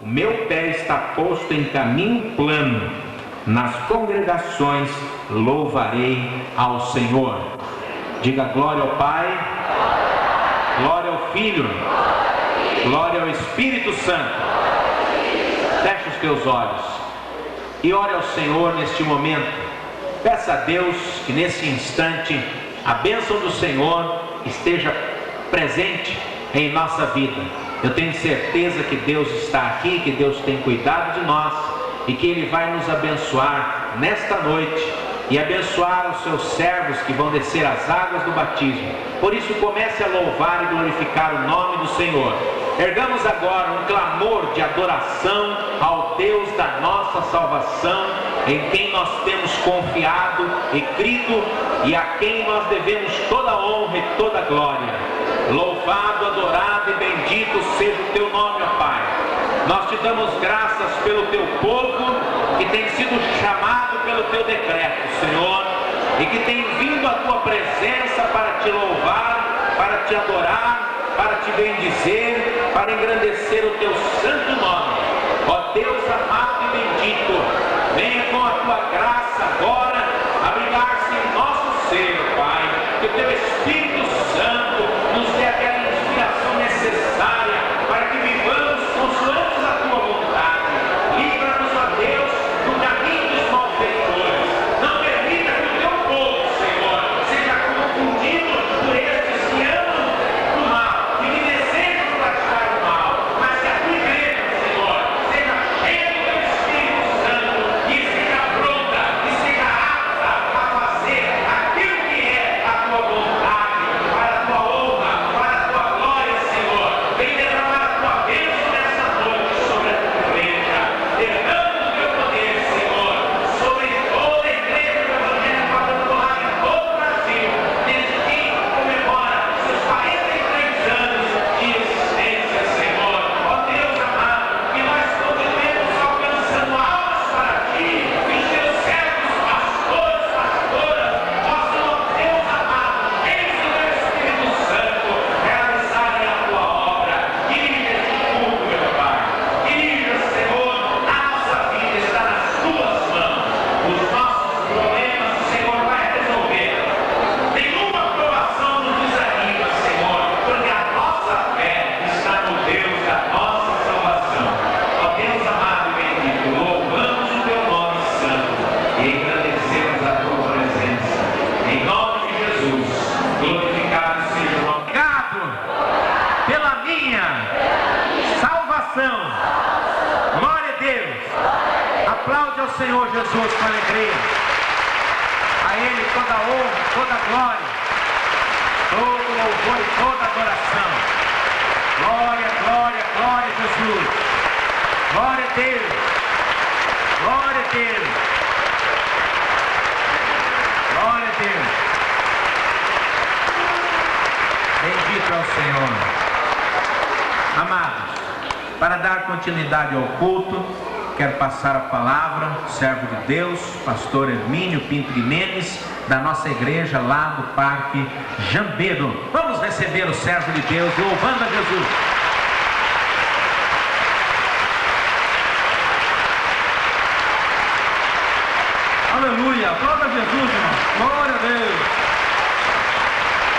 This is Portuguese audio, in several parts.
O meu pé está posto em caminho plano. Nas congregações louvarei ao Senhor. Diga glória ao Pai, glória ao Filho, glória ao Espírito Santo. Feche os teus olhos e ore ao Senhor neste momento. Peça a Deus que nesse instante a bênção do Senhor esteja presente em nossa vida. Eu tenho certeza que Deus está aqui, que Deus tem cuidado de nós e que Ele vai nos abençoar nesta noite e abençoar os seus servos que vão descer as águas do batismo. Por isso comece a louvar e glorificar o nome do Senhor. Ergamos agora um clamor de adoração ao Deus da nossa salvação, em quem nós temos confiado e crido e a quem nós devemos toda a honra e toda a glória. Louvado, adorado e bendito seja o teu nome, ó Pai. Nós te damos graças pelo teu povo que tem sido chamado pelo teu decreto, Senhor, e que tem vindo à tua presença para te louvar, para te adorar, para te bendizer, para engrandecer o teu santo nome. Ó Deus amado e bendito, venha com a tua graça agora abrigar-se em nosso ser, Pai, que o teu Espírito Santo nos dê aquela inspiração necessária para que vivamos consoante a tua vontade. Livra-nos, ó Deus, do caminho dos malfeitores. Não permita que o teu povo, Senhor, seja confundido por estes que amam o mal e que desejam praticar o mal, mas que a tua igreja, Senhor, seja cheia do teu Espírito Santo e esteja pronta, esteja apta a fazer aquilo que é a tua vontade, para a tua honra, para a tua glória, Senhor. Vem derramar a tua bênção nessa noite sobre a tua igreja. Derrama o teu poder, Senhor, sobre toda a igreja do Evangelho Quadrangular em todo o Brasil, desde quem comemora seus 43 anos de existência, Senhor. Ó Deus amado, que nós continuemos alcançando almas para ti, que os teus servos, pastores, pastoras, possam, ó Deus amado, eles do teu Espírito Santo, realizarem a tua obra. Dirija este culto, meu Pai. Dirija, Senhor, a nossa vida está nas tuas mãos. Os nossos problemas, o Senhor vai resolver. Nenhuma provação nos desanima, Senhor, porque a nossa fé está no Deus da nossa salvação. Ó Deus amado e bendito, louvamos o teu nome santo e engrandecemos a tua presença. Em nome de Jesus, glorificado seja o nome. Obrigado pela minha salvação. Glória a Deus. Aplaude ao Senhor Jesus com alegria. A Ele toda a honra, toda a glória, todo louvor e toda adoração. Glória, glória, glória a Jesus. Glória a Deus. Glória a Deus. Glória a Deus. Bendito é o Senhor. Amados, para dar continuidade ao culto, quero passar a palavra ao servo de Deus, pastor Hermínio Pinto de Mendes, da nossa igreja lá do Parque Jambeiro. Vamos receber o servo de Deus, louvando a Jesus. Aleluia, aplauda Jesus, irmão. Glória a Deus.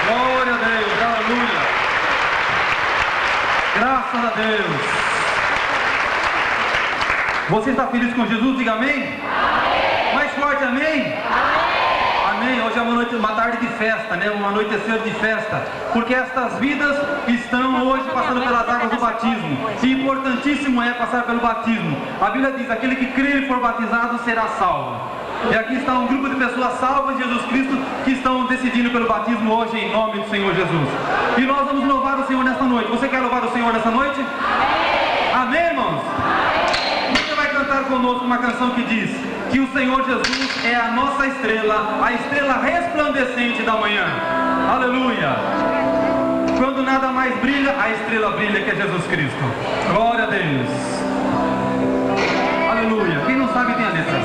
Glória a Deus, aleluia. Graças a Deus. Você está feliz com Jesus? Diga amém. Amém. Mais forte, amém. Amém. Hoje é uma tarde de festa, né? Uma anoitecer de festa, porque estas vidas estão hoje passando pelas águas do batismo. E importantíssimo é passar pelo batismo. A Bíblia diz: aquele que crer e for batizado será salvo. E aqui está um grupo de pessoas salvas de Jesus Cristo que estão decidindo pelo batismo hoje em nome do Senhor Jesus. E nós vamos louvar o Senhor nesta noite. Você quer louvar o Senhor nesta noite? Amém, irmãos? Você vai cantar conosco uma canção que diz que o Senhor Jesus é a nossa estrela, a estrela resplandecente da manhã. Aleluia! Quando nada mais brilha, a estrela brilha, que é Jesus Cristo. Glória a Deus. Aleluia. Quem não sabe tem a letra.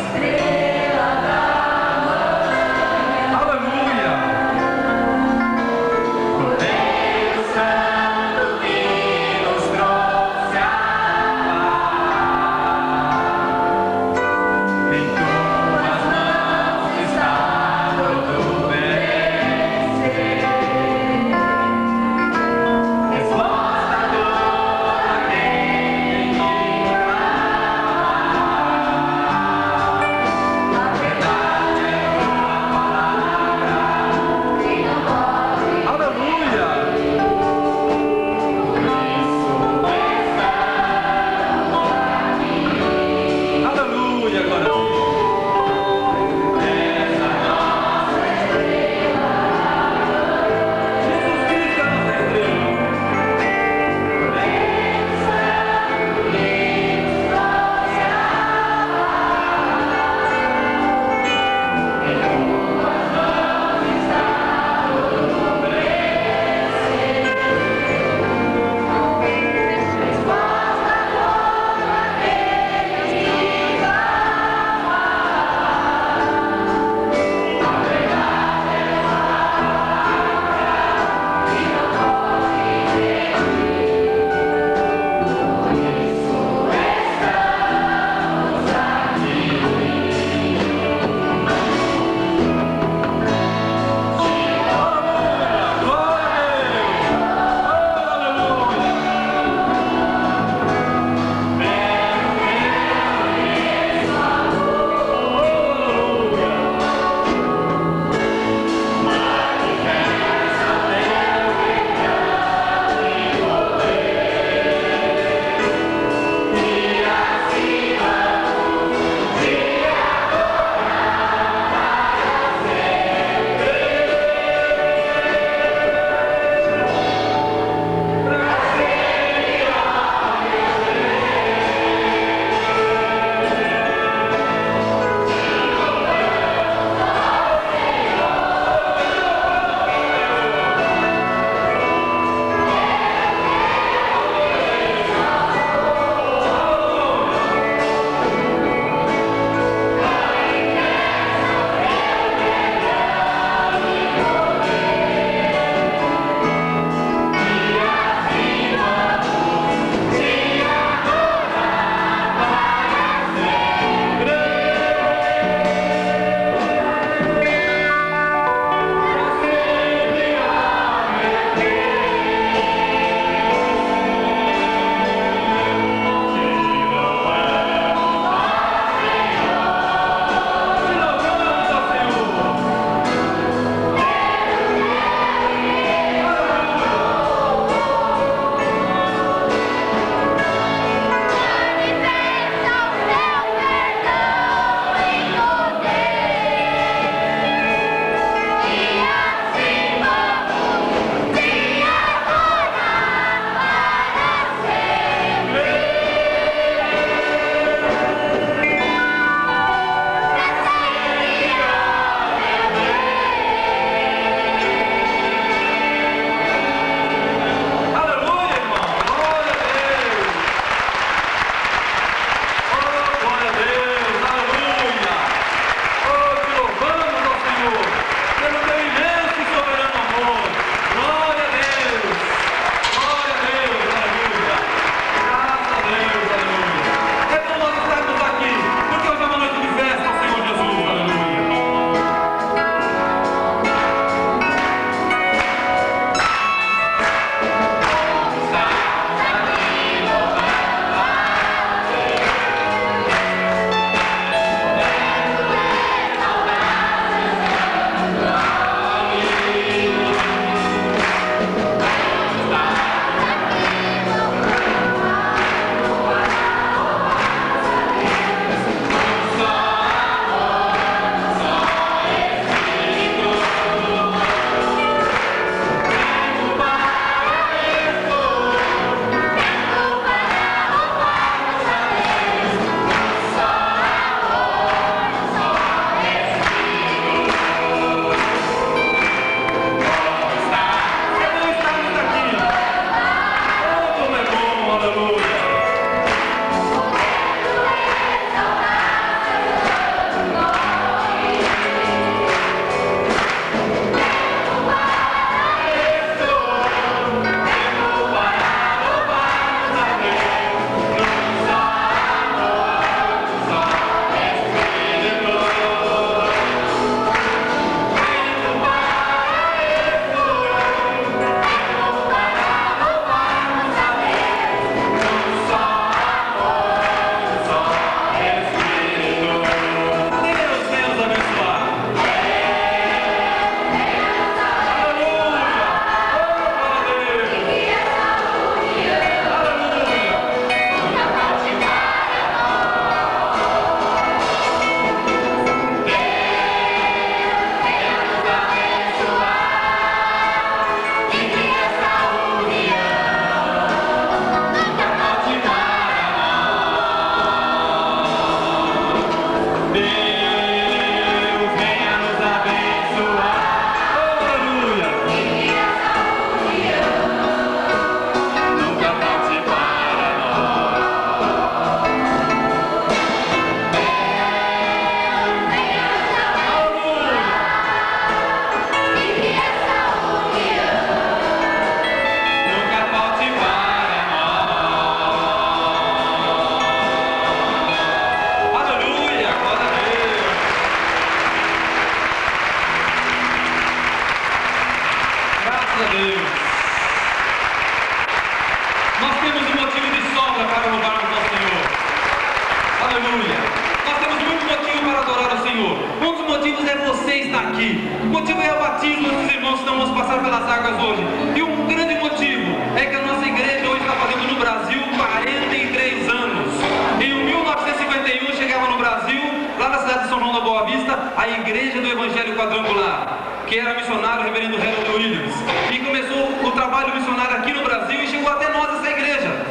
está aqui. O motivo é o batismo dos irmãos que vamos passar pelas águas hoje. E um grande motivo é que a nossa igreja hoje está fazendo no Brasil 43 anos. Em 1951 chegava no Brasil, lá na cidade de São João da Boa Vista, a Igreja do Evangelho Quadrangular, que era missionário, o reverendo Harold Williams. E começou o trabalho missionário aqui no Brasil e chegou até nós essa igreja.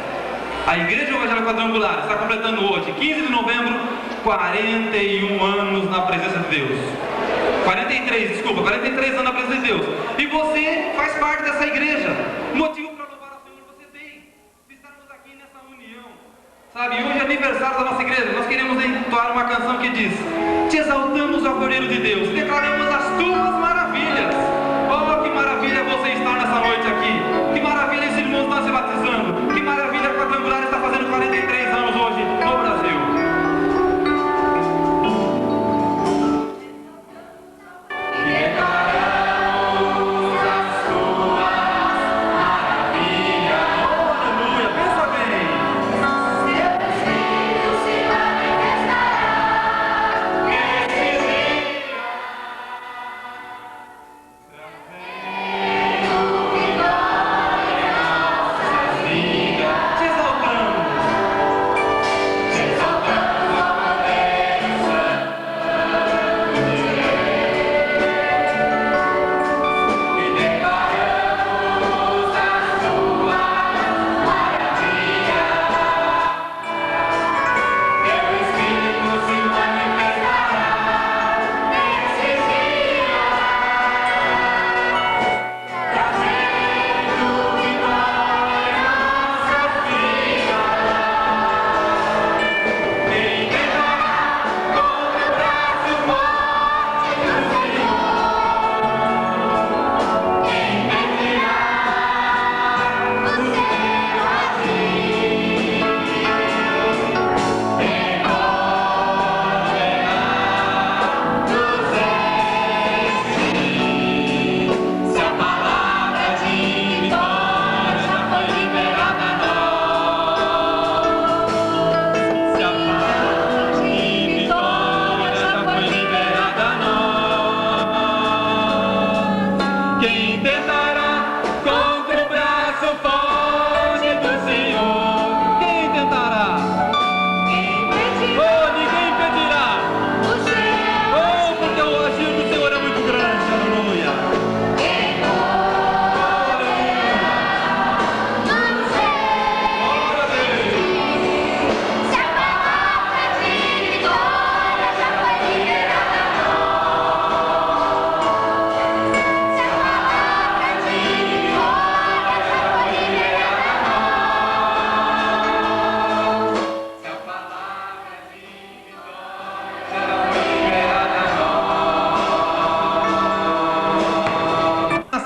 A Igreja do Evangelho Quadrangular está completando hoje, 15 de novembro, 41 anos na presença de Deus. 43 anos na presença de Deus. E você faz parte dessa igreja. Motivo para louvar ao Senhor você tem de estarmos aqui nessa união. Sabe, hoje é aniversário da nossa igreja. Nós queremos entoar uma canção que diz: te exaltamos, ó Cordeiro de Deus, declaramos as tuas maravilhas. Oh, que maravilha você estar nessa noite aqui. Que maravilha esse irmão está se batizando. Que maravilha a Quadrangular está fazendo 43 anos hoje no Brasil.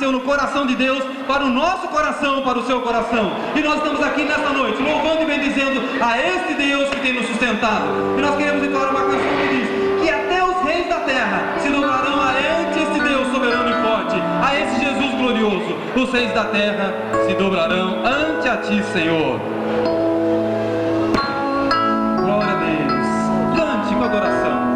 No coração de Deus, para o nosso coração, para o seu coração. E nós estamos aqui nesta noite, louvando e bendizendo a este Deus que tem nos sustentado. E nós queremos entoar uma canção que diz que até os reis da terra se dobrarão ante este Deus soberano e forte, a esse Jesus glorioso. Os reis da terra se dobrarão ante a ti, Senhor. Glória a Deus. Cante com adoração.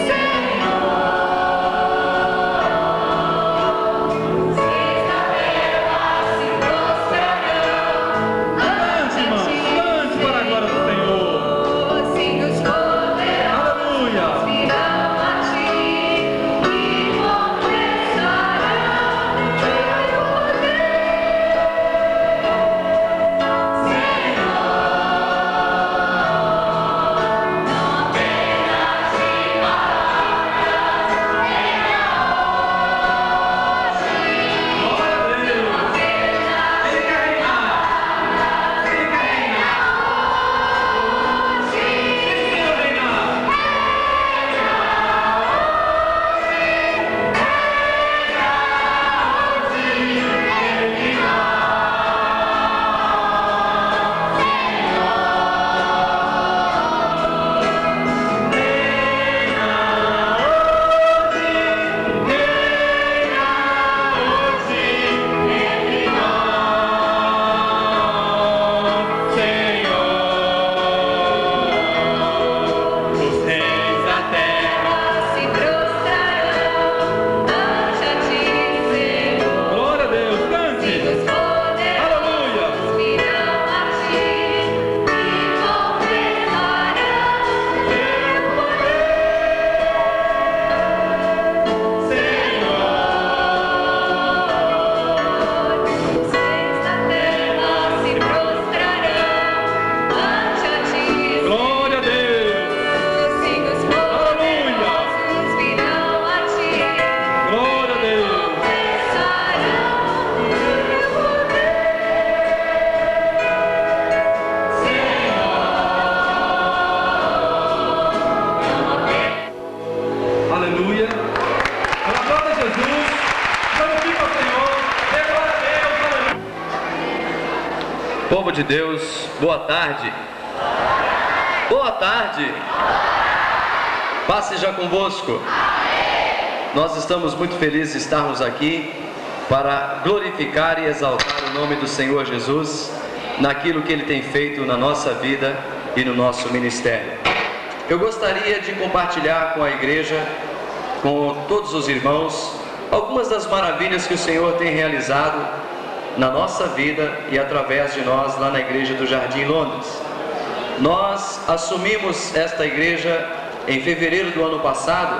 Say Aleluia. Aplauda a Jesus. Glorifica ao Senhor. Dê glória a Deus. Aleluia. Povo de Deus, boa tarde. Boa tarde. Paz seja convosco. Nós estamos muito felizes de estarmos aqui para glorificar e exaltar o nome do Senhor Jesus naquilo que Ele tem feito na nossa vida e no nosso ministério. Eu gostaria de compartilhar com a igreja, com todos os irmãos, algumas das maravilhas que o Senhor tem realizado na nossa vida e através de nós lá na igreja do Jardim Londres. Nós assumimos esta igreja em fevereiro do ano passado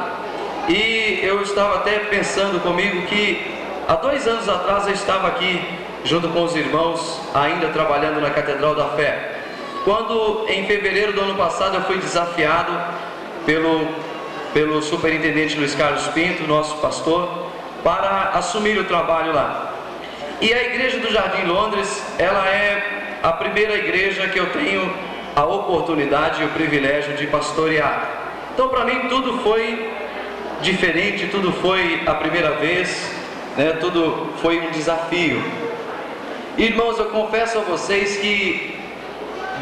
e eu estava até pensando comigo que há 2 anos atrás eu estava aqui junto com os irmãos, ainda trabalhando na Catedral da Fé, quando em fevereiro do ano passado eu fui desafiado pelo superintendente Luiz Carlos Pinto, nosso pastor, para assumir o trabalho lá. E a igreja do Jardim Londres, ela é a primeira igreja que eu tenho a oportunidade e o privilégio de pastorear. Então para mim tudo foi diferente, tudo foi a primeira vez, né? Tudo foi um desafio. Irmãos, eu confesso a vocês que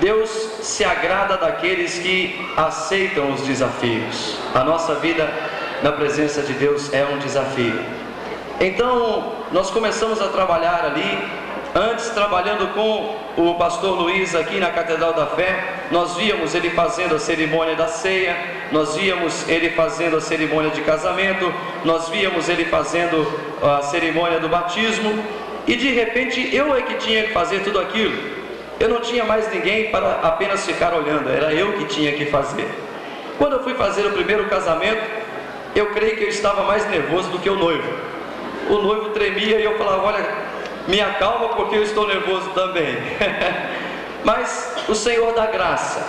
Deus se agrada daqueles que aceitam os desafios. A nossa vida na presença de Deus é um desafio. Então, nós começamos a trabalhar ali, antes trabalhando com o pastor Luiz aqui na Catedral da Fé, nós víamos ele fazendo a cerimônia da ceia, nós víamos ele fazendo a cerimônia de casamento, nós víamos ele fazendo a cerimônia do batismo, e de repente eu é que tinha que fazer tudo aquilo. Eu não tinha mais ninguém para apenas ficar olhando, era eu que tinha que fazer. Quando eu fui fazer o primeiro casamento, eu creio que eu estava mais nervoso do que o noivo. O noivo tremia e eu falava, olha, me acalma porque eu estou nervoso também. Mas o Senhor dá graça,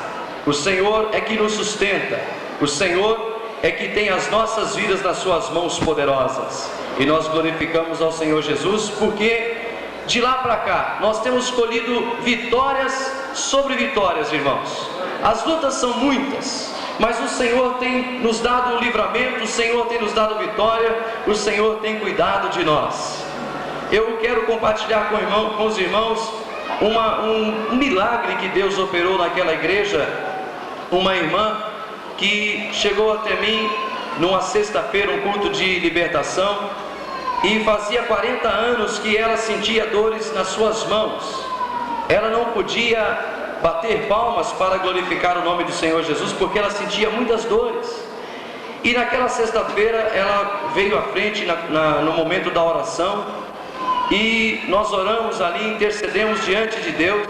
o Senhor é que nos sustenta, o Senhor é que tem as nossas vidas nas suas mãos poderosas. E nós glorificamos ao Senhor Jesus porque de lá para cá nós temos colhido vitórias sobre vitórias, irmãos. As lutas são muitas, mas o Senhor tem nos dado um livramento, o Senhor tem nos dado vitória, o Senhor tem cuidado de nós. Eu quero compartilhar com os irmãos um milagre que Deus operou naquela igreja. Uma irmã que chegou até mim numa sexta-feira, um culto de libertação, e fazia 40 anos que ela sentia dores nas suas mãos. Ela não podia bater palmas para glorificar o nome do Senhor Jesus, porque ela sentia muitas dores. E naquela sexta-feira ela veio à frente no momento da oração, e nós oramos ali, intercedemos diante de Deus,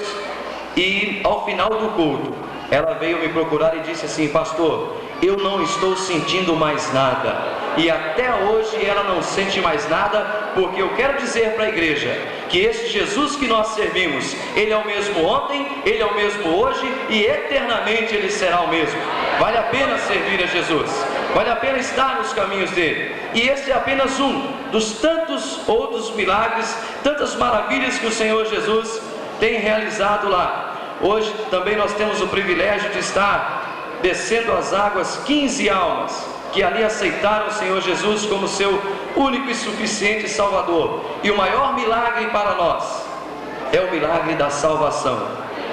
e ao final do culto ela veio me procurar e disse assim, pastor, eu não estou sentindo mais nada. E até hoje ela não sente mais nada, porque eu quero dizer para a igreja que esse Jesus que nós servimos, Ele é o mesmo ontem, Ele é o mesmo hoje e eternamente Ele será o mesmo. Vale a pena servir a Jesus, vale a pena estar nos caminhos dele. E esse é apenas um dos tantos outros milagres, tantas maravilhas que o Senhor Jesus tem realizado lá. Hoje também nós temos o privilégio de estar descendo as águas 15 almas que ali aceitaram o Senhor Jesus como seu único e suficiente Salvador. E o maior milagre para nós é o milagre da salvação.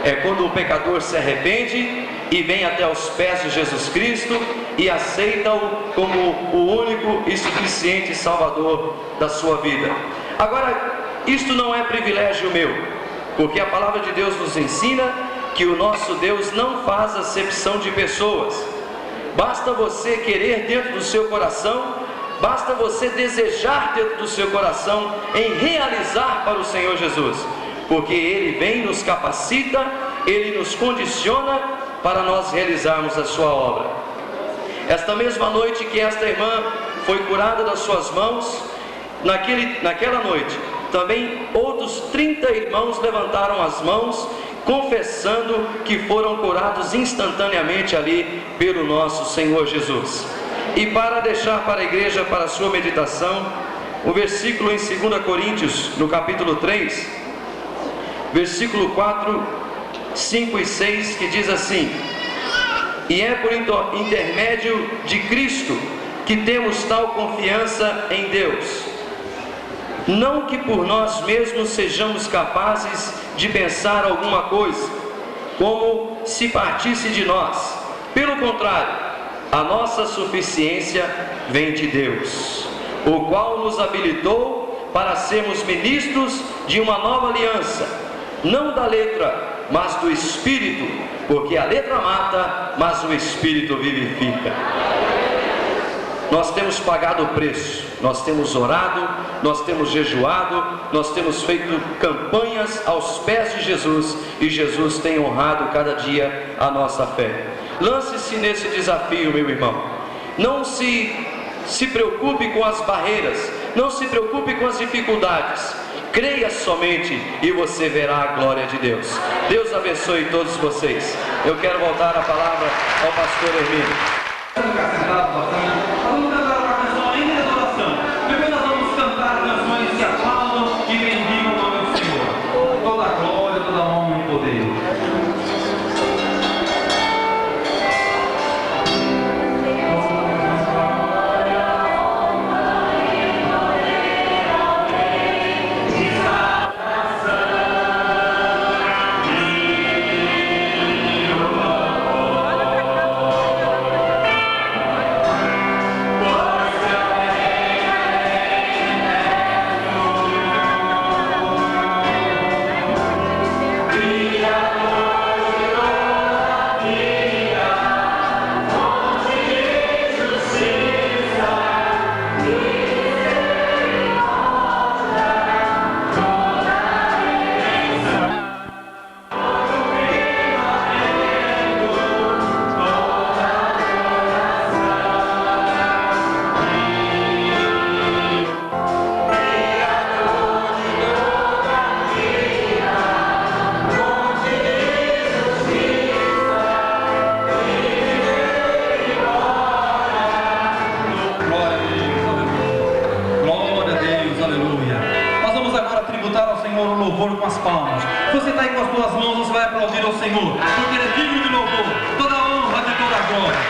É quando o pecador se arrepende e vem até os pés de Jesus Cristo e aceita-o como o único e suficiente Salvador da sua vida. Agora, isto não é privilégio meu, porque a palavra de Deus nos ensina que o nosso Deus não faz acepção de pessoas. Basta você querer dentro do seu coração, basta você desejar dentro do seu coração em realizar para o Senhor Jesus, porque Ele vem, nos capacita, Ele nos condiciona para nós realizarmos a sua obra. Esta mesma noite que esta irmã foi curada das suas mãos, naquela noite também outros 30 irmãos levantaram as mãos, confessando que foram curados instantaneamente ali pelo nosso Senhor Jesus. E para deixar para a igreja, para a sua meditação, o versículo em 2 Coríntios, no capítulo 3, versículo 4, 5 e 6, que diz assim: e é por intermédio de Cristo que temos tal confiança em Deus. Não que por nós mesmos sejamos capazes de pensar alguma coisa, como se partisse de nós. Pelo contrário, a nossa suficiência vem de Deus, o qual nos habilitou para sermos ministros de uma nova aliança, não da letra, mas do Espírito, porque a letra mata, mas o Espírito vivifica. Nós temos pagado o preço, nós temos orado, nós temos jejuado, nós temos feito campanhas aos pés de Jesus, e Jesus tem honrado cada dia a nossa fé. Lance-se nesse desafio, meu irmão. Não se preocupe com as barreiras, não se preocupe com as dificuldades. Creia somente e você verá a glória de Deus. Deus abençoe todos vocês. Eu quero voltar a palavra ao pastor Hermínio. Ficar sentado, bastante. Nós vamos cantar uma canção ainda de adoração. Depois nós vamos cantar canções que aplaudam e bendigam o nome do Senhor. Toda a glória, toda a honra e poder. Com as palmas. Você está aí com as suas mãos, você vai aplaudir ao Senhor, porque Ele é digno de louvor, toda a honra e toda a glória.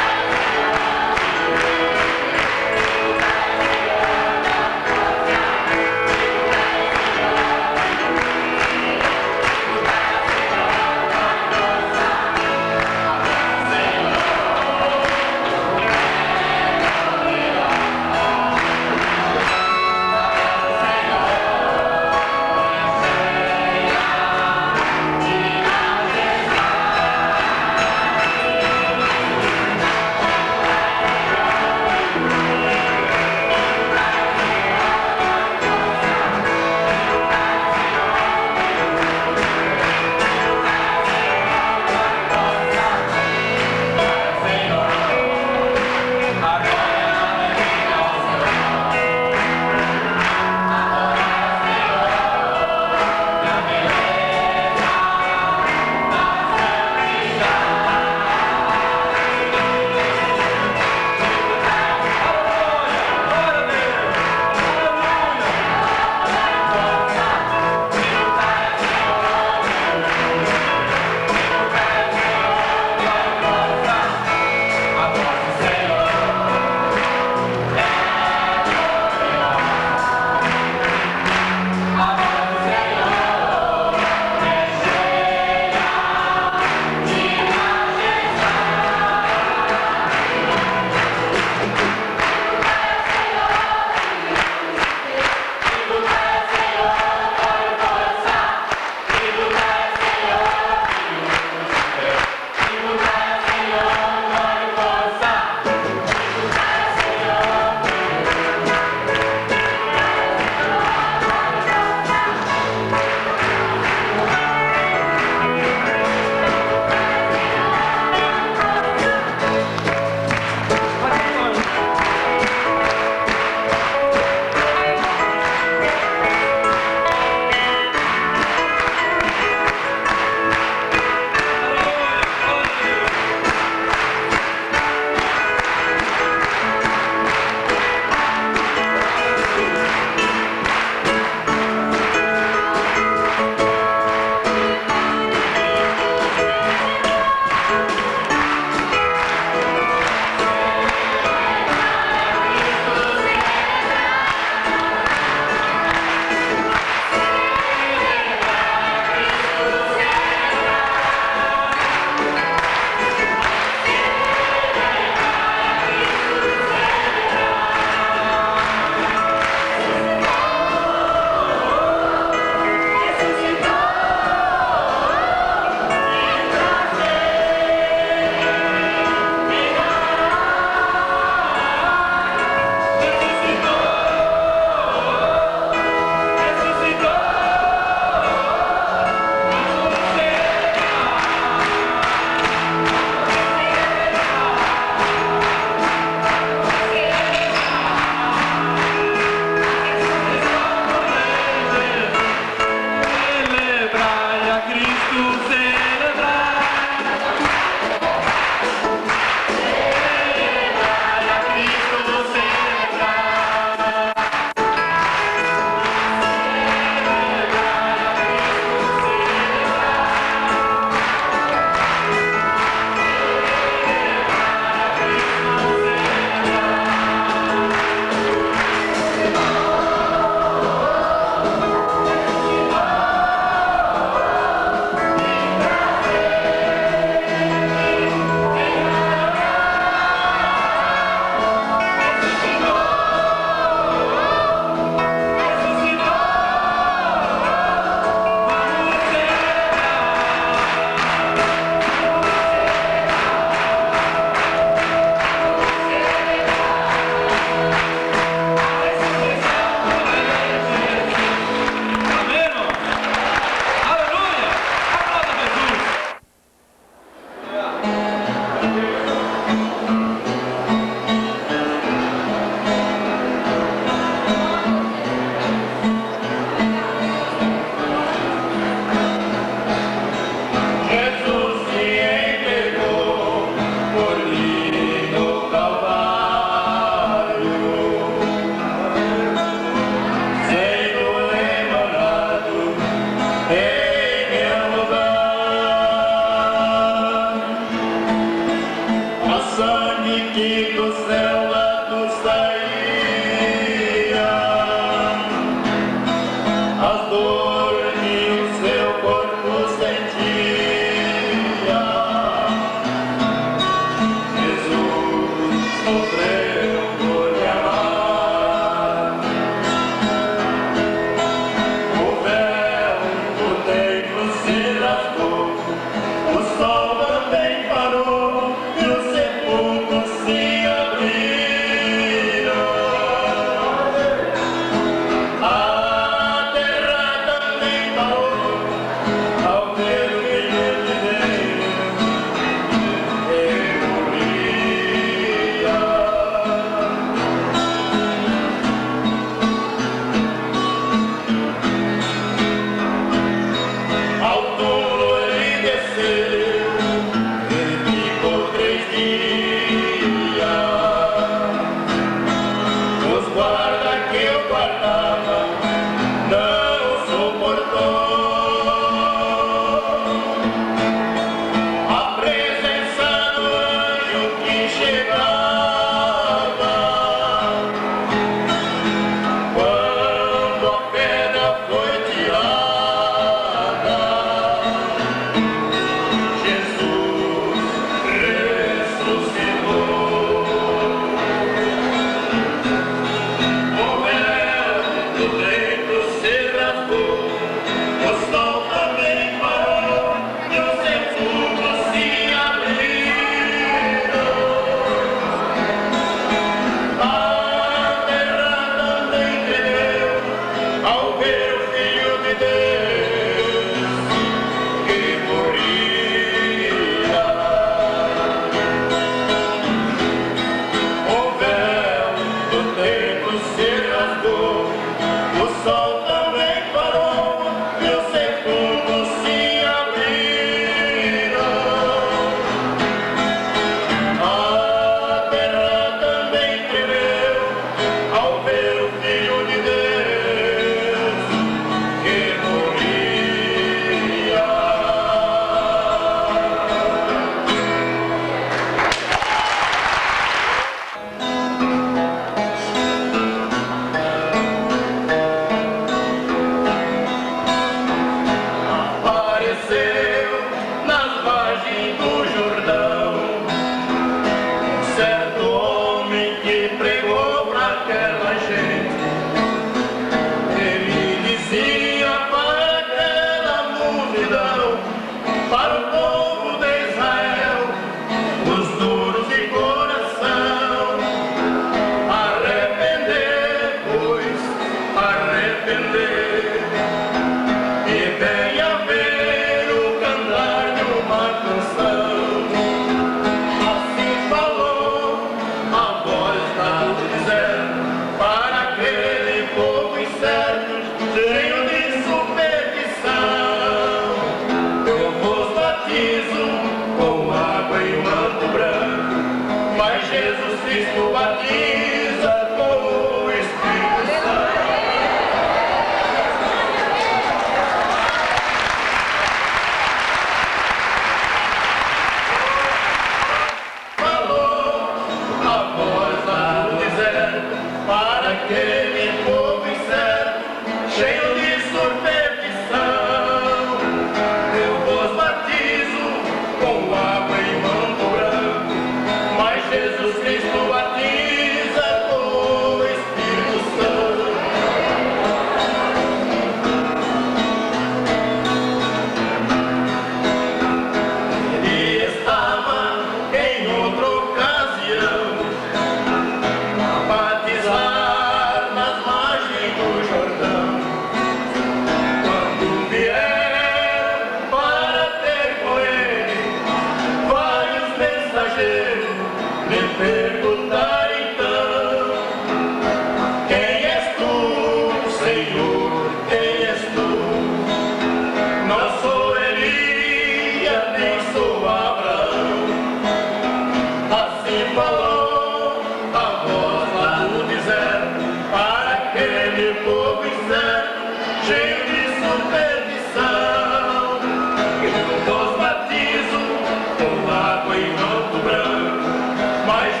Mas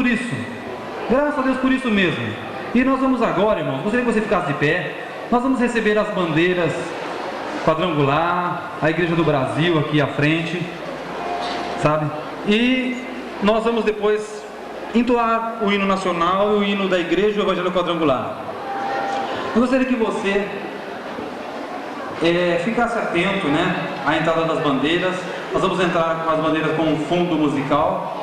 por isso. Graças a Deus por isso mesmo. E nós vamos agora, irmãos, gostaria que você ficasse de pé. Nós vamos receber as bandeiras quadrangular, a Igreja do Brasil aqui à frente, sabe? E nós vamos depois entoar o hino nacional e o hino da Igreja e o Evangelho Quadrangular. Eu gostaria que você ficasse atento, né, à entrada das bandeiras. Nós vamos entrar com as bandeiras com um fundo musical.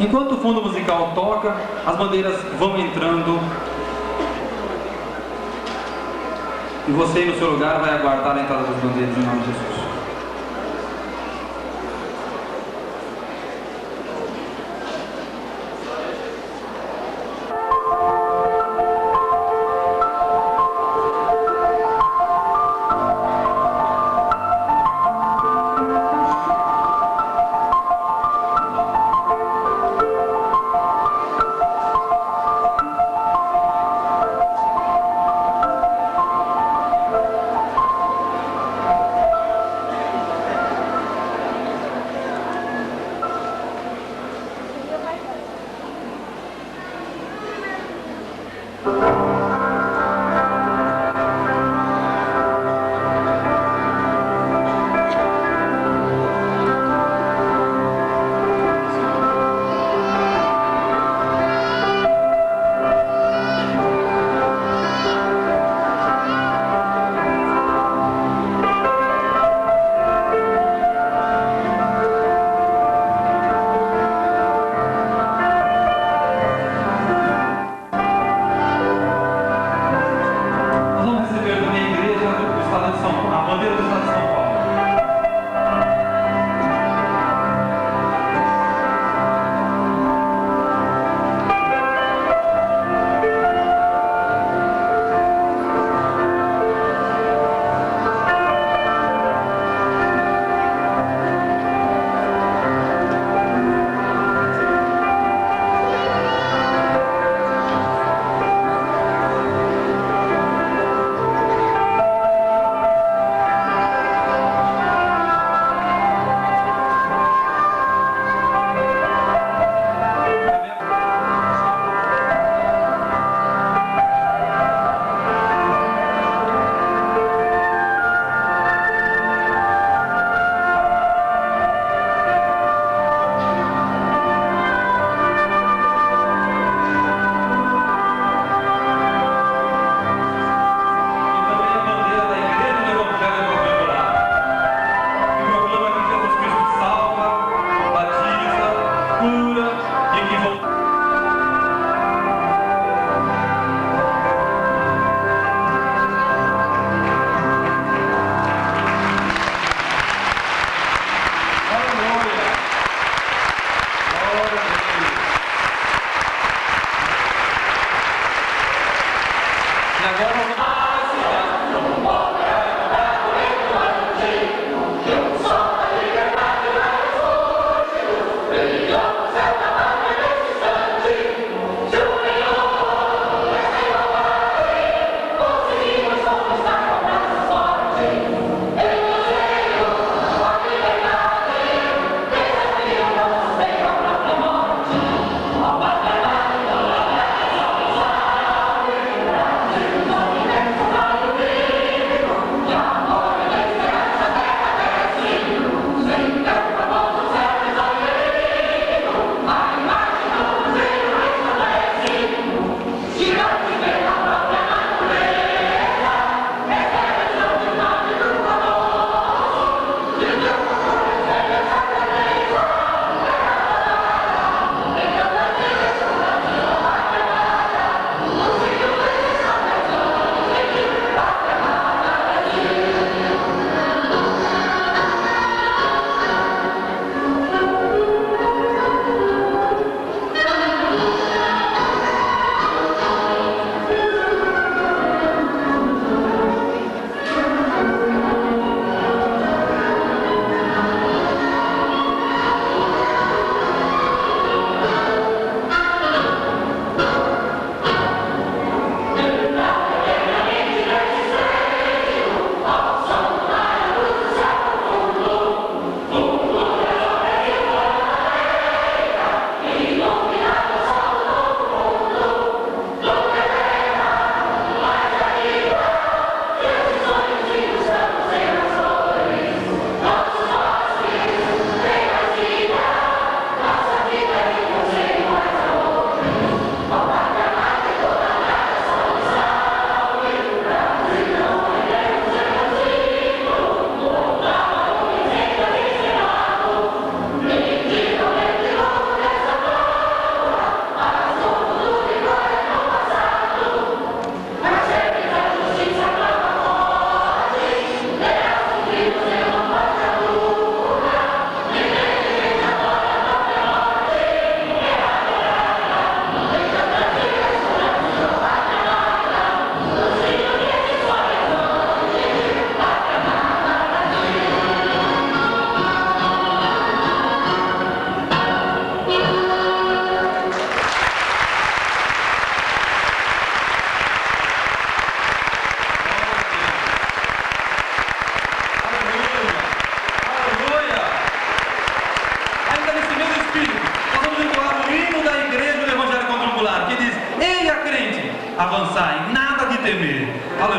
Enquanto o fundo musical toca, as bandeiras vão entrando. E você aí no seu lugar vai aguardar a entrada das bandeiras em nome de Jesus.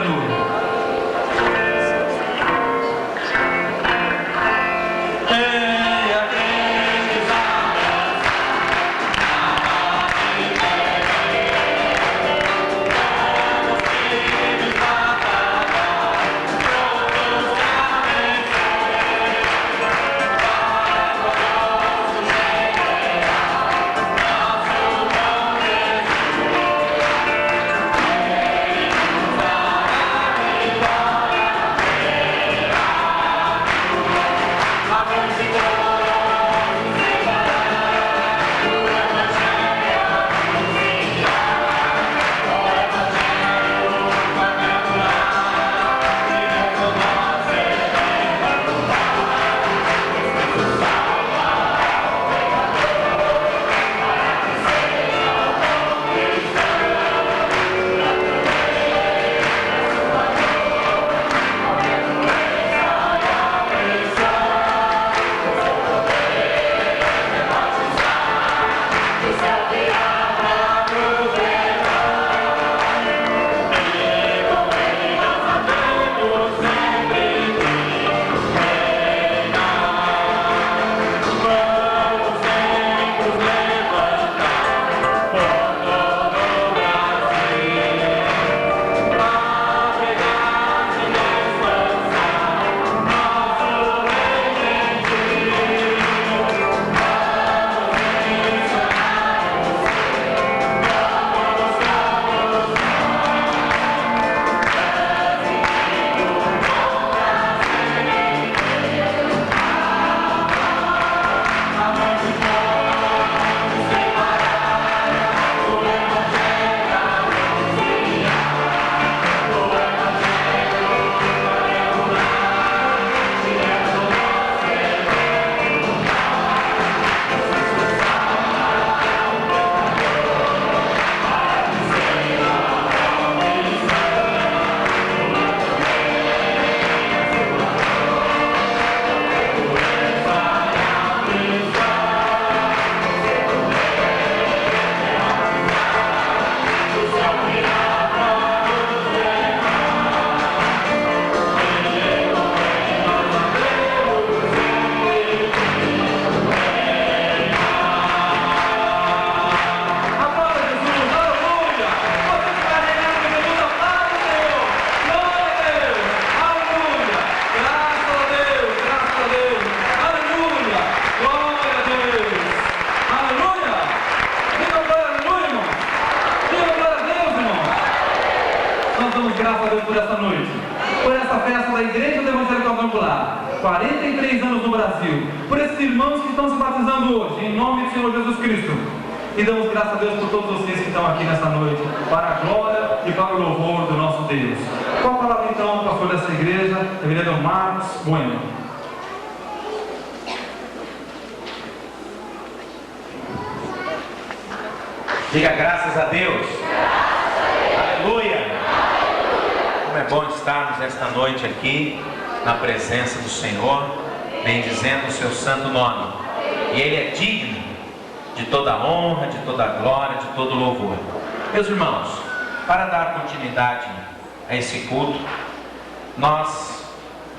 aleluia. Graças a Deus por essa noite, por essa festa da Igreja do Evangelho Quadrangular, 43 anos no Brasil, por esses irmãos que estão se batizando hoje, em nome do Senhor Jesus Cristo. E damos graças a Deus por todos vocês que estão aqui nessa noite, para a glória e para o louvor do nosso Deus. Com a palavra então, o pastor dessa igreja, reverendo Marcos Bueno. Diga graças a Deus. Aleluia. Como é bom estarmos esta noite aqui na presença do Senhor, bendizendo o seu santo nome. E Ele é digno de toda honra, de toda glória, de todo louvor. Meus irmãos, para dar continuidade a esse culto, nós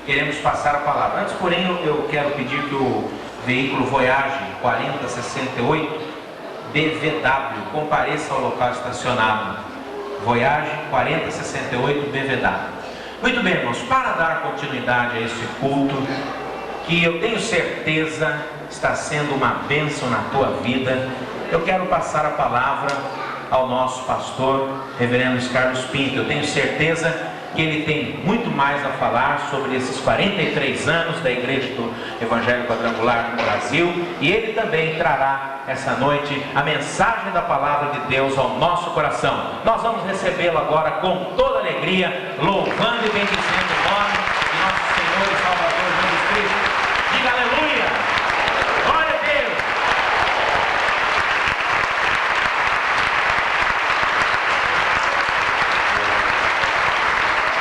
queremos passar a palavra. Antes, porém, eu quero pedir que o veículo Voyage 4068 BVW compareça ao local estacionado. Voyage 4068 BVW. Muito bem, irmãos, para dar continuidade a esse culto, que eu tenho certeza está sendo uma bênção na tua vida, eu quero passar a palavra ao nosso pastor, reverendo Carlos Pinto. Eu tenho certeza que ele tem muito mais a falar sobre esses 43 anos da Igreja do Evangelho Quadrangular no Brasil, e ele também trará essa noite a mensagem da palavra de Deus ao nosso coração. Nós vamos recebê-lo agora com toda alegria, louvando e bendizendo o nome de nosso Senhor e Salvador Jesus Cristo. Diga aleluia! Glória a Deus!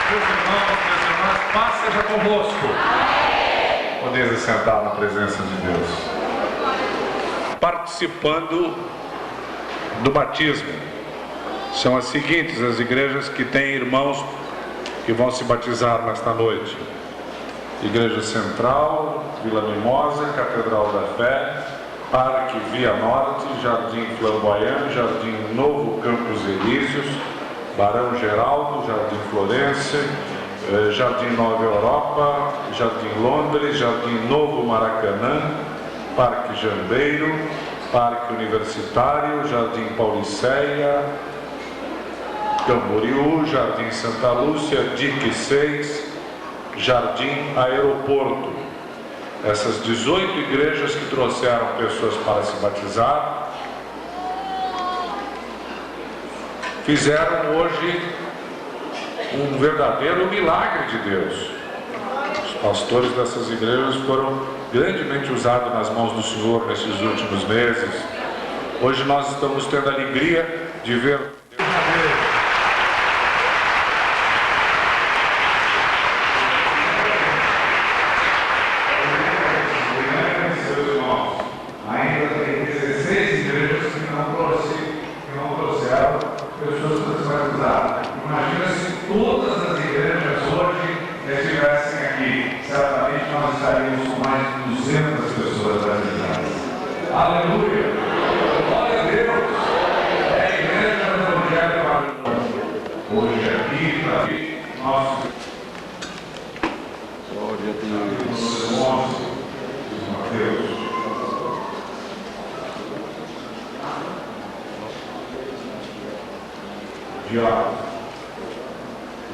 Meus irmãos, minhas irmãs, paz seja convosco. Podeis sentar na presença de Deus. Participando do batismo são as seguintes: as igrejas que têm irmãos que vão se batizar nesta noite. Igreja Central, Vila Mimosa, Catedral da Fé, Parque Via Norte, Jardim Flamboyant, Jardim Novo Campos Elíseos, Barão Geraldo, Jardim Florense, Jardim Nova Europa, Jardim Londres, Jardim Novo Maracanã, Parque Jambeiro, Parque Universitário, Jardim Pauliceia, Camboriú, Jardim Santa Lúcia, DIC 6, Jardim Aeroporto. Essas 18 igrejas que trouxeram pessoas para se batizar fizeram hoje um verdadeiro milagre de Deus. Os pastores dessas igrejas foram grandemente usados nas mãos do Senhor nesses últimos meses. Hoje nós estamos tendo a alegria de ver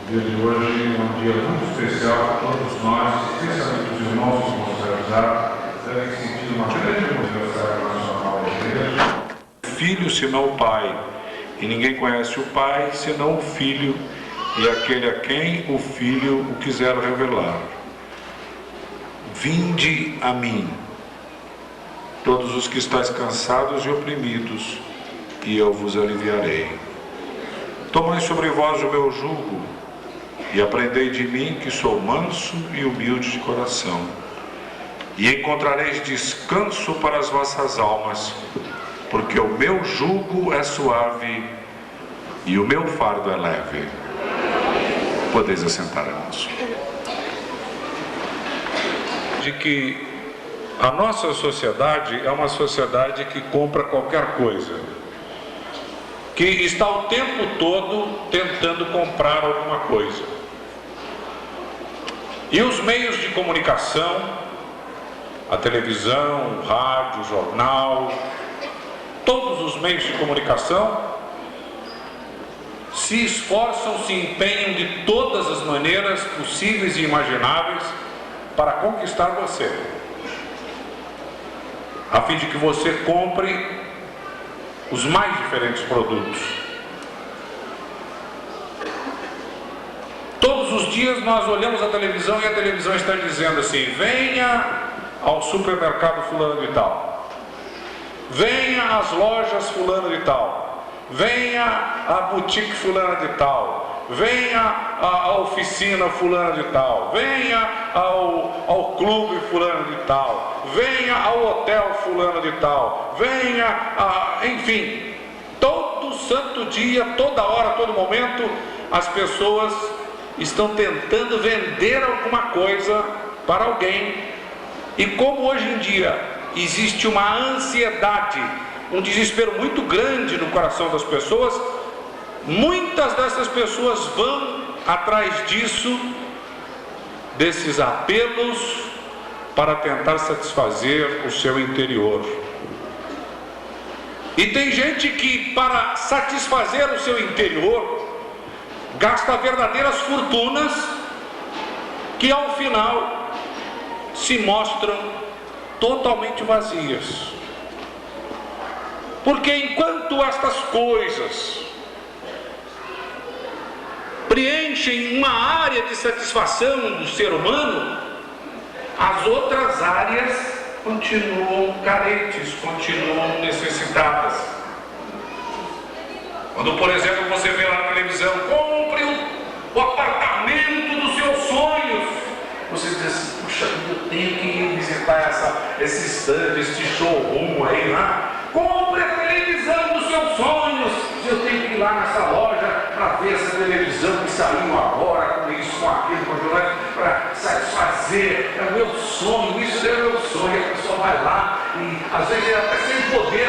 o dia de hoje é um dia muito especial para todos nós, especialmente os irmãos que vão se batizar, devem sentir uma grande aniversário nacional da igreja. Filho senão o Pai, e ninguém conhece o Pai senão o Filho, e aquele a quem o Filho o quiser revelar. Vinde a mim, todos os que estáis cansados e oprimidos, e eu vos aliviarei. Tomai sobre vós o meu jugo, e aprendei de mim, que sou manso e humilde de coração, e encontrareis descanso para as vossas almas, porque o meu jugo é suave e o meu fardo é leve. Podeis assentar, irmãos. De que a nossa sociedade é uma sociedade que compra qualquer coisa, que está o tempo todo tentando comprar alguma coisa. E os meios de comunicação, a televisão, o rádio, o jornal, todos os meios de comunicação se esforçam, se empenham de todas as maneiras possíveis e imagináveis para conquistar você, a fim de que você compre os mais diferentes produtos. Todos os dias nós olhamos a televisão e a televisão está dizendo assim: venha ao supermercado fulano de tal, venha às lojas fulano de tal, venha à boutique fulana de tal, venha à oficina fulana de tal, venha ao clube fulano de tal, venha ao hotel fulano de tal, venha enfim, todo santo dia, toda hora, todo momento, as pessoas estão tentando vender alguma coisa para alguém. E como hoje em dia existe uma ansiedade, um desespero muito grande no coração das pessoas, muitas dessas pessoas vão atrás disso, desses apelos, para tentar satisfazer o seu interior. E tem gente que, para satisfazer o seu interior, gasta verdadeiras fortunas que ao final se mostram totalmente vazias. Porque enquanto estas coisas preenchem uma área de satisfação do ser humano, as outras áreas continuam carentes, continuam necessitadas. Quando, por exemplo, você vê lá na televisão: compre o apartamento dos seus sonhos, você diz assim: puxa, eu tenho que ir visitar esse stand, este showroom aí lá. Compre a televisão dos seus sonhos. eu tenho que ir lá nessa loja para ver essa televisão que saiu agora, com isso, com aquilo, com aquilo, para satisfazer. É o meu sonho, isso é o meu sonho. A pessoa vai lá e às vezes até sem poder,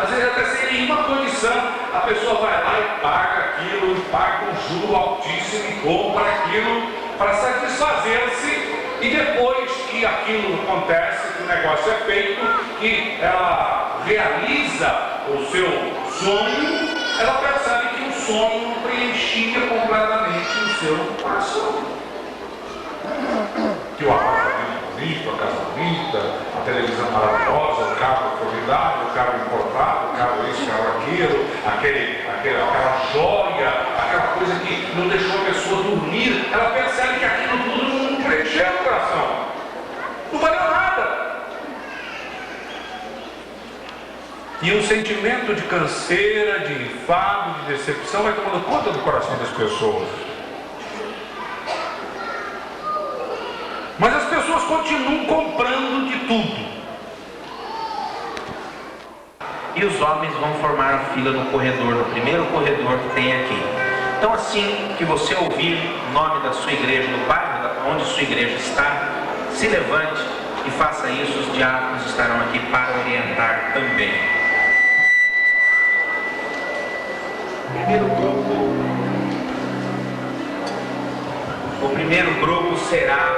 às vezes até sem nenhuma condição, a pessoa vai lá e paga aquilo, e paga um juro altíssimo e compra aquilo para satisfazer-se. E depois que aquilo acontece, que o negócio é feito, que ela realiza o seu sonho, ela percebe que o sonho não preenchia completamente o seu coração. Que o apartamento bonito, a casa bonita, a televisão maravilhosa, o carro formidável, o carro importado, o carro isso, o carro aquilo, aquela joia, aquela coisa que não deixou a pessoa dormir, ela percebe que aquilo tudo não preencheu o coração. Não valeu nada. E um sentimento de canseira, de enfado, de decepção vai tomando conta do coração das pessoas. Mas as pessoas continuam comprando de tudo. E os homens vão formar a fila no corredor, no primeiro corredor que tem aqui. Então, assim que você ouvir o nome da sua igreja, no bairro onde sua igreja está, se levante e faça isso. Os diáconos estarão aqui para orientar também. O primeiro grupo será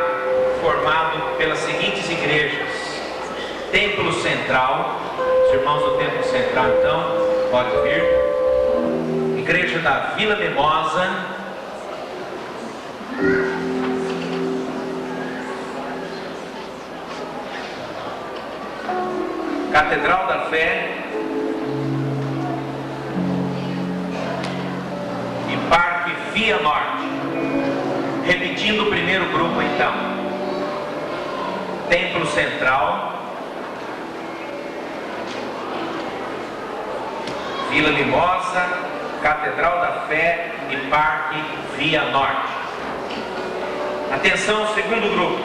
formado pelas seguintes igrejas: Templo Central. Os irmãos do Templo Central, então, pode vir. Igreja da Vila Mimosa. Catedral da Fé. E Parque Via Norte. Repetindo o primeiro grupo, então: Templo Central, Vila Mimosa, Catedral da Fé e Parque Via Norte. Atenção, segundo grupo.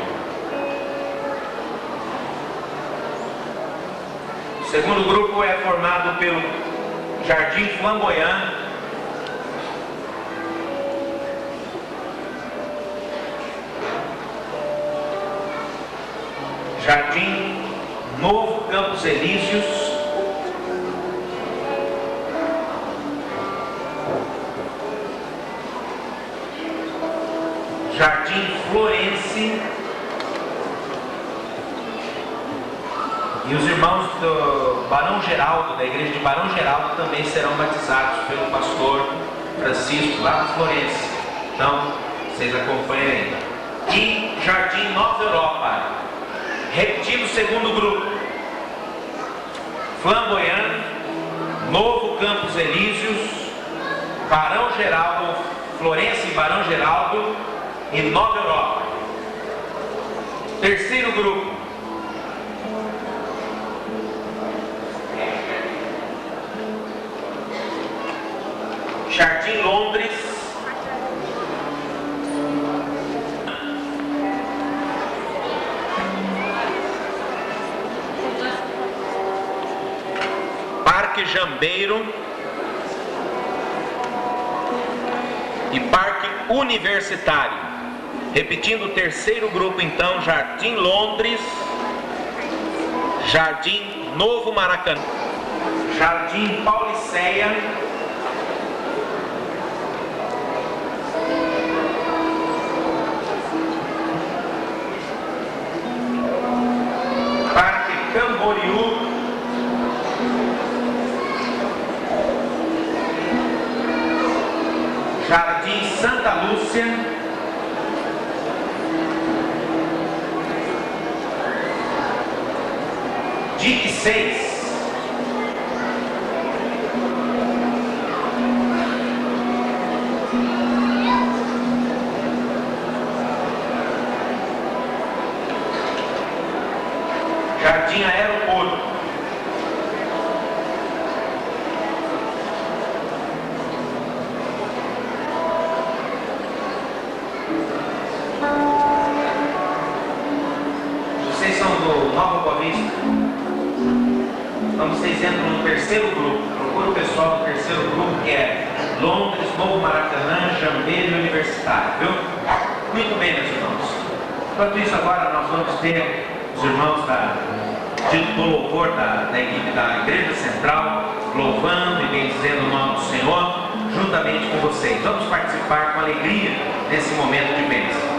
O segundo grupo é formado pelo Jardim Flamboyant, Jardim Novo Campos Elíseos, Jardim Florense, e os irmãos do Barão Geraldo, da igreja de Barão Geraldo, também serão batizados pelo pastor Francisco, lá de Florense. Então, vocês acompanhem aí. E Jardim Nova Europa. Repetindo o segundo grupo: Flamboyant, Novo Campos Elíseos, Barão Geraldo, Florense e Barão Geraldo e Nova Europa. Terceiro grupo: Jardim Londres, Parque Jambeiro e Parque Universitário. Repetindo o terceiro grupo, então: Jardim Londres, Jardim Novo Maracanã, Jardim Pauliceia, Parque Camboriú, Jardim Santa Lúcia, DIC 6, Jardim Aeroporto, vocês são do Nova Boa Vista? Então vocês entram no terceiro grupo. Procura o pessoal do terceiro grupo, que é Londres, Novo Maracanã, Jambeiro e Universitário, viu? Muito bem, meus irmãos. Enquanto isso, agora nós vamos ter os irmãos do louvor da equipe da Igreja Central, louvando e bendizendo o nome do Senhor, juntamente com vocês. Vamos participar com alegria nesse momento de bênção.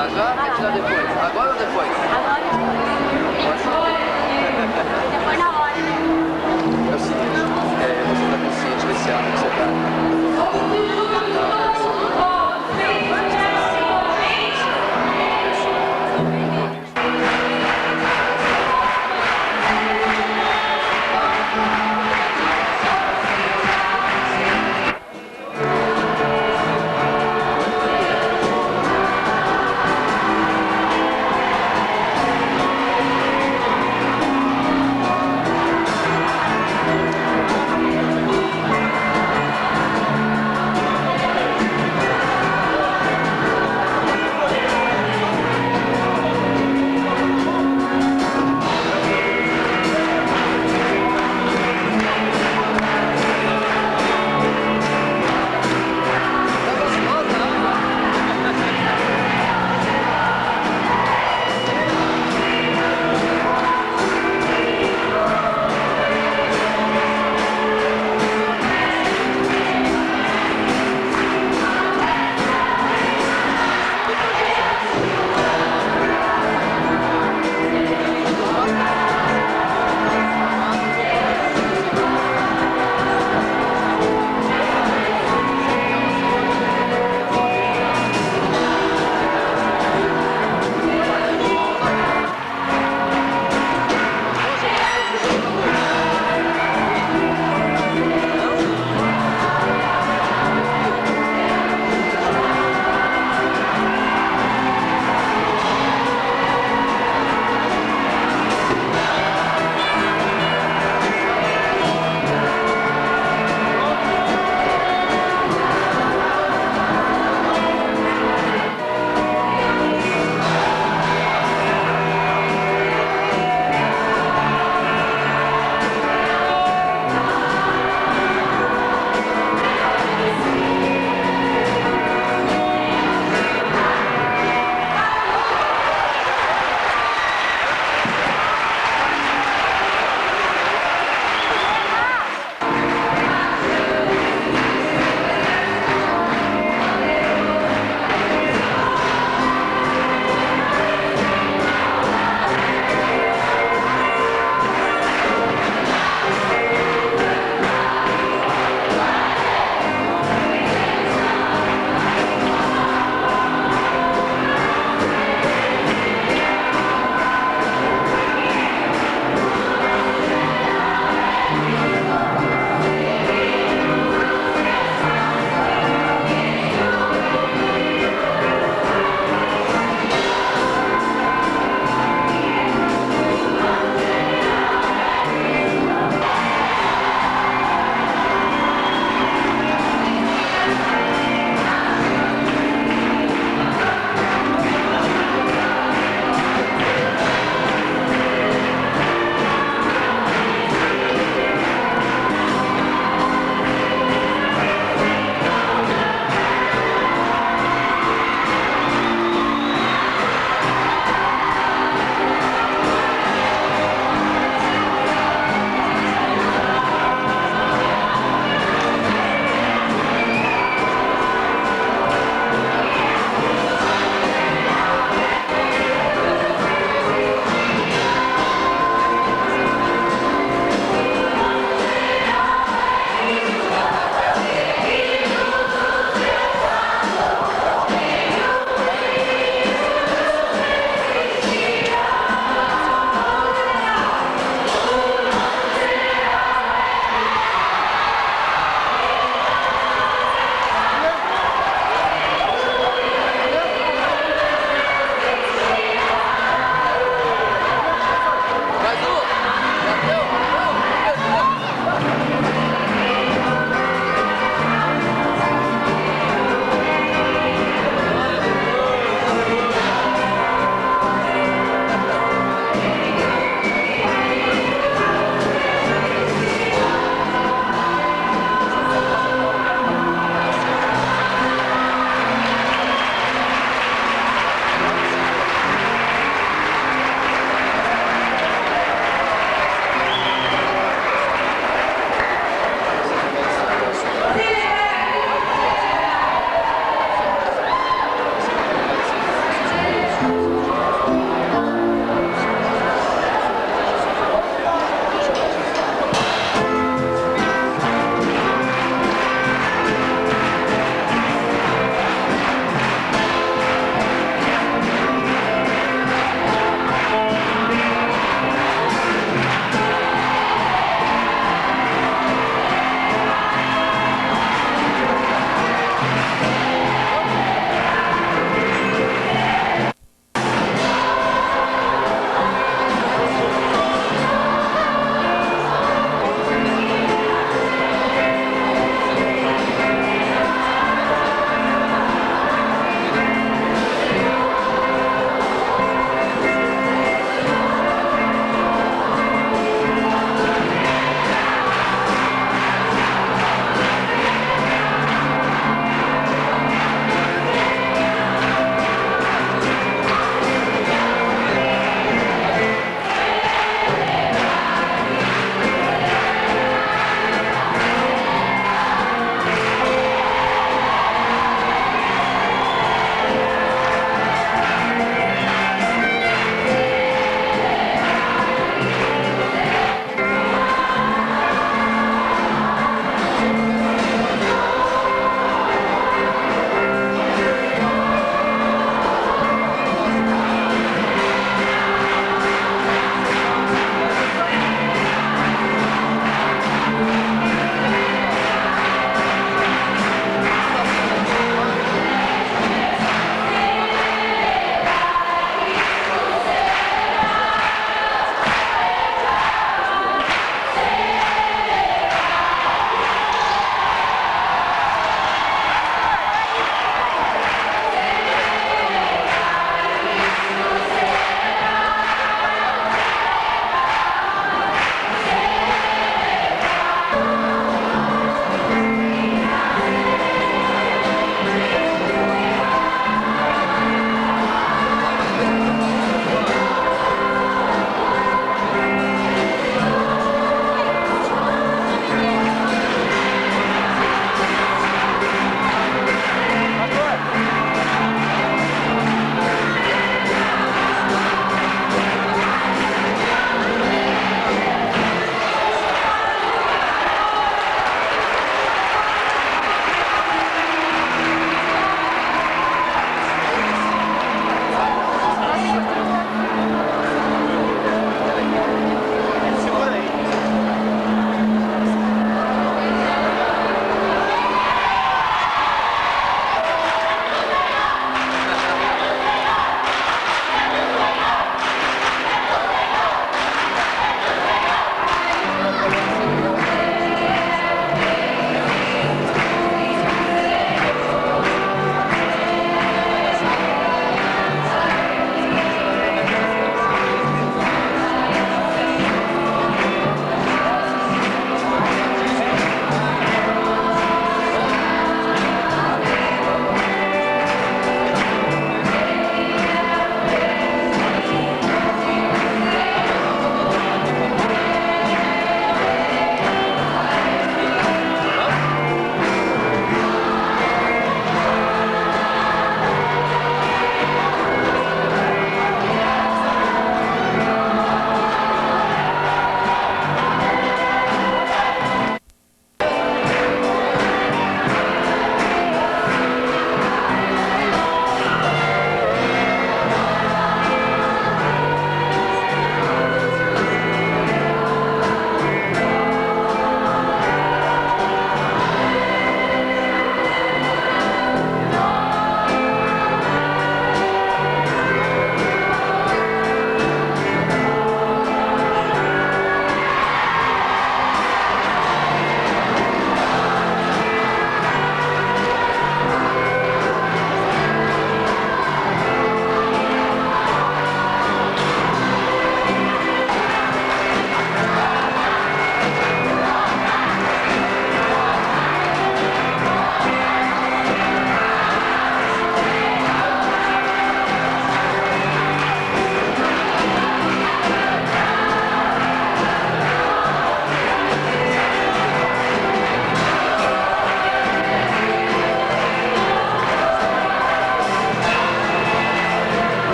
Já já? Quer tirar depois? Agora ou depois? Agora. Depois na hora. É o seguinte, você está consciente desse ano que você está?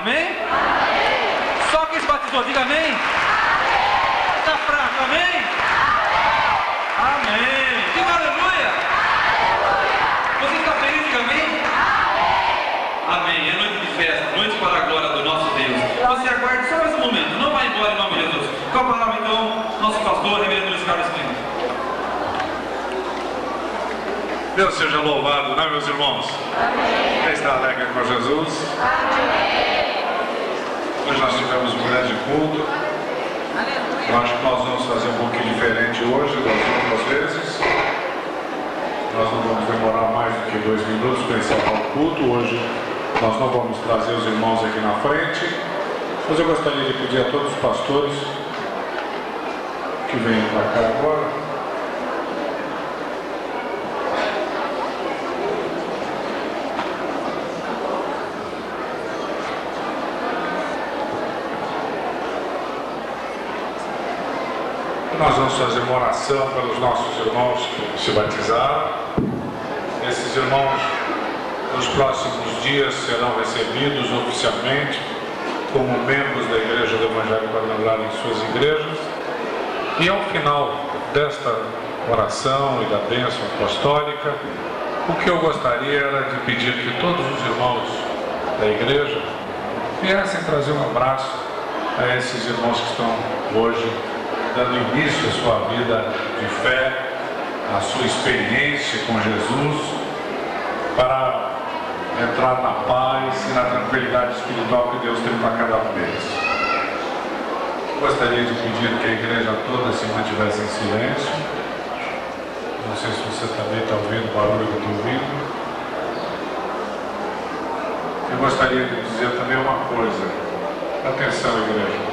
Amém? Só quem se batizou, diga amém. Está fraco, amém? Amém. Diga aleluia. Você está feliz, diga amém? Amém. É noite de festa, noite para a glória do nosso Deus. Você aguarde só mais um momento, não vai embora em nome de Jesus. Com a palavra então, nosso pastor, reverendo Luiz Carlos Pinto. Deus seja louvado, não é, meus irmãos? Amém. Quem está alegre com Jesus? Amém. Hoje nós tivemos um grande culto. Eu acho que nós vamos fazer um pouquinho diferente hoje das outras vezes. Nós não vamos demorar mais do que 2 minutos para encerrar o culto. Hoje nós não vamos trazer os irmãos aqui na frente. Mas eu gostaria de pedir a todos os pastores que venham para cá agora. Nós vamos fazer uma oração pelos nossos irmãos que se batizaram. Esses irmãos, nos próximos dias, serão recebidos oficialmente como membros da Igreja do Evangelho Quadrangular em suas igrejas. E ao final desta oração e da bênção apostólica, o que eu gostaria era de pedir que todos os irmãos da igreja viessem trazer um abraço a esses irmãos que estão hoje dando início à sua vida de fé, à sua experiência com Jesus, para entrar na paz e na tranquilidade espiritual que Deus tem para cada um deles. Gostaria de pedir que a igreja toda se mantivesse em silêncio. Não sei se você também está ouvindo o barulho que eu estou ouvindo. Eu gostaria de dizer também uma coisa. Atenção, igreja.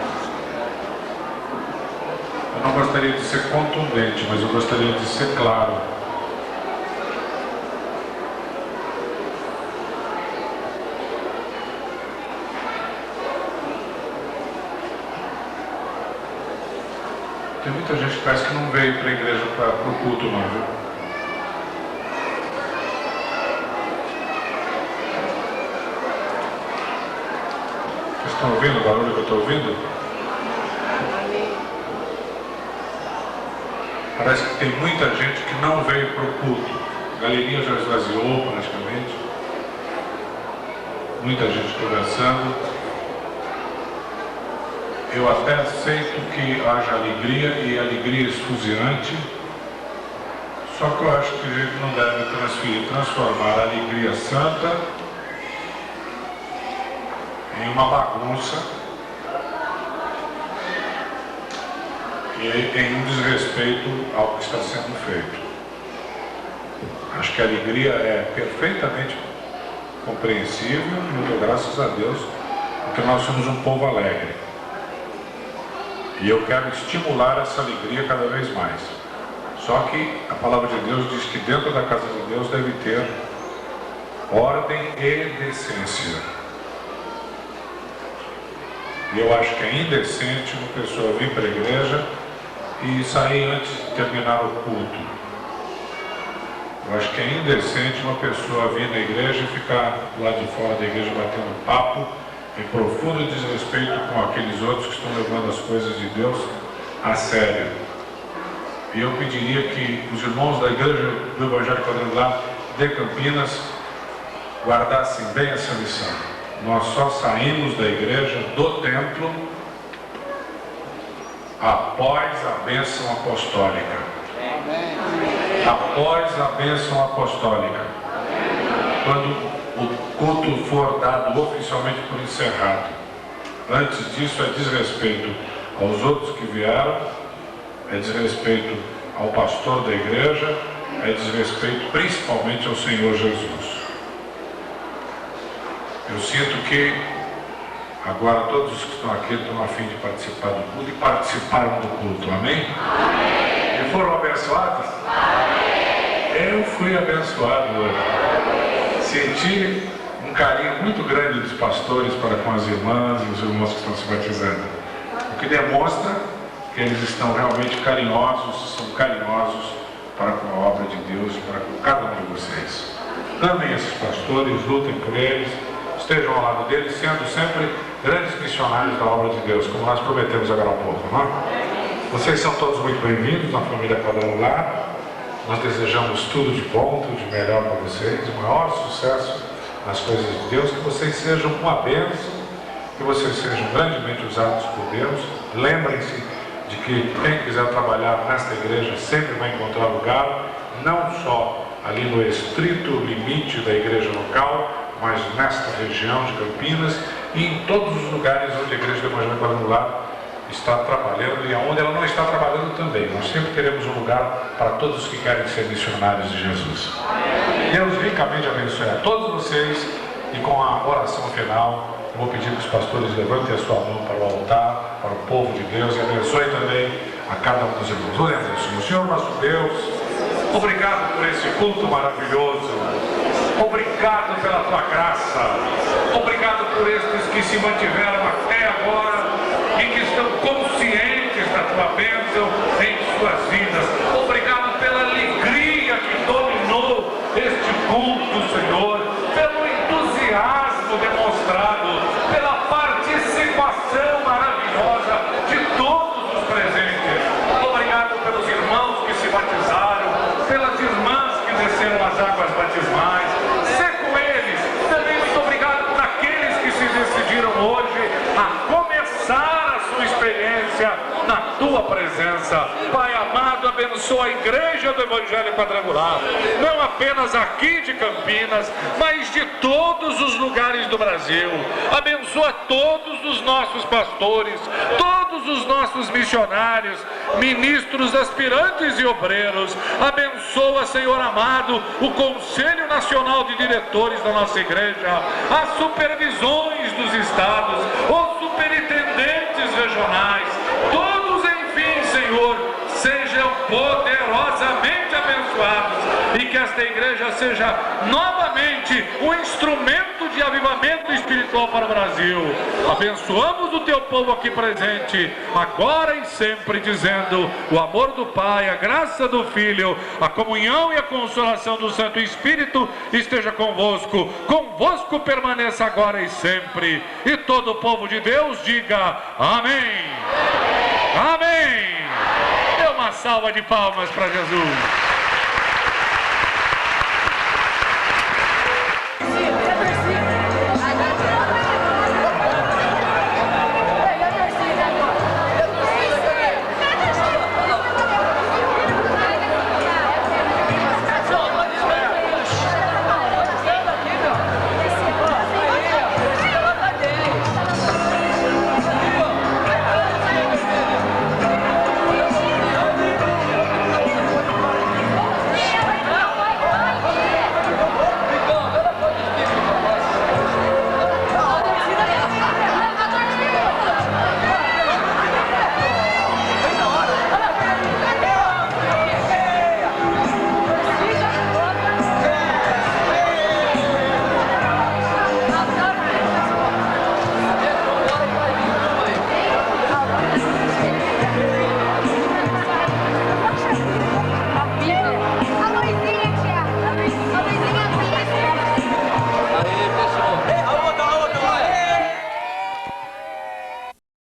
Eu não gostaria de ser contundente, mas eu gostaria de ser claro. Tem muita gente que parece que não veio para a igreja para o culto, não, viu? Vocês estão ouvindo o barulho que eu estou ouvindo? Parece que tem muita gente que não veio para o culto. A galeria já esvaziou praticamente. Muita gente conversando. Eu até aceito que haja alegria e alegria esfuziante. Só que eu acho que a gente não deve transformar a alegria santa em uma bagunça. E em um desrespeito ao que está sendo feito. Acho que a alegria é perfeitamente compreensível e eu dou graças a Deus porque nós somos um povo alegre. E eu quero estimular essa alegria cada vez mais. Só que a palavra de Deus diz que dentro da casa de Deus deve ter ordem e decência. E eu acho que é indecente uma pessoa vir para a igreja e sair antes de terminar o culto. Eu acho que é indecente uma pessoa vir na igreja e ficar lá de fora da igreja batendo papo em profundo desrespeito com aqueles outros que estão levando as coisas de Deus a sério. E eu pediria que os irmãos da Igreja do Evangelho Quadrangular de Campinas guardassem bem essa lição. Nós só saímos da igreja, do templo, após a bênção apostólica. Após a bênção apostólica. Quando o culto for dado oficialmente por encerrado. Antes disso é desrespeito aos outros que vieram, é desrespeito ao pastor da igreja, é desrespeito principalmente ao Senhor Jesus. Eu sinto que agora todos os que estão aqui estão a fim de participar do culto e participaram do culto, amém? Amém. E foram abençoados? Amém. Eu fui abençoado hoje. Senti um carinho muito grande dos pastores para com as irmãs e os irmãos que estão se batizando. O que demonstra que eles estão realmente carinhosos, são carinhosos para com a obra de Deus e para com cada um de vocês. Amem esses pastores, lutem por eles. estejam ao lado deles, sendo sempre grandes missionários da obra de Deus, como nós prometemos agora há pouco, não é? Vocês são todos muito bem-vindos na família Quadrangular. Nós desejamos tudo de bom, tudo de melhor para vocês, o maior sucesso nas coisas de Deus, que vocês sejam uma bênção, que vocês sejam grandemente usados por Deus. Lembrem-se de que quem quiser trabalhar nesta igreja sempre vai encontrar lugar, não só ali no estrito limite da igreja local, mas nesta região de Campinas e em todos os lugares onde a Igreja do Evangelho Quadrangular está trabalhando e onde ela não está trabalhando também. Nós sempre teremos um lugar para todos os que querem ser missionários de Jesus. Deus ricamente abençoe a todos vocês e com a oração final, eu vou pedir que os pastores levantem a sua mão para o altar, para o povo de Deus e abençoe também a cada um dos irmãos. Oremos, Senhor. Senhor nosso Deus, obrigado por esse culto maravilhoso. Obrigado pela tua graça. Obrigado por estes que se mantiveram até agora e que estão conscientes da tua bênção em suas vidas. Obrigado pela alegria que dominou este culto, Senhor, pelo entusiasmo demonstrado, pela participação maravilhosa de todos os presentes. Obrigado pelos irmãos que se batizaram, pelas irmãs que desceram as águas batismais. Sê com eles. Também muito obrigado por aqueles que se decidiram hoje a começar sua experiência na tua presença. Pai amado, abençoa a Igreja do Evangelho Quadrangular, não apenas aqui de Campinas, mas de todos os lugares do Brasil. Abençoa todos os nossos pastores, todos os nossos missionários, ministros, aspirantes e obreiros. Abençoa, Senhor amado, o Conselho Nacional de Diretores da nossa igreja, as supervisões dos estados, os superintendentes regionais, todos, enfim, Senhor, sejam poderosamente abençoados e que esta igreja seja novamente um instrumento de avivamento espiritual para o Brasil. Abençoamos o teu povo aqui presente, agora e sempre, dizendo: o amor do Pai, a graça do Filho, a comunhão e a consolação do Santo Espírito esteja convosco, convosco permaneça agora e sempre. E todo o povo de Deus diga amém. Amém. Dê uma salva de palmas para Jesus.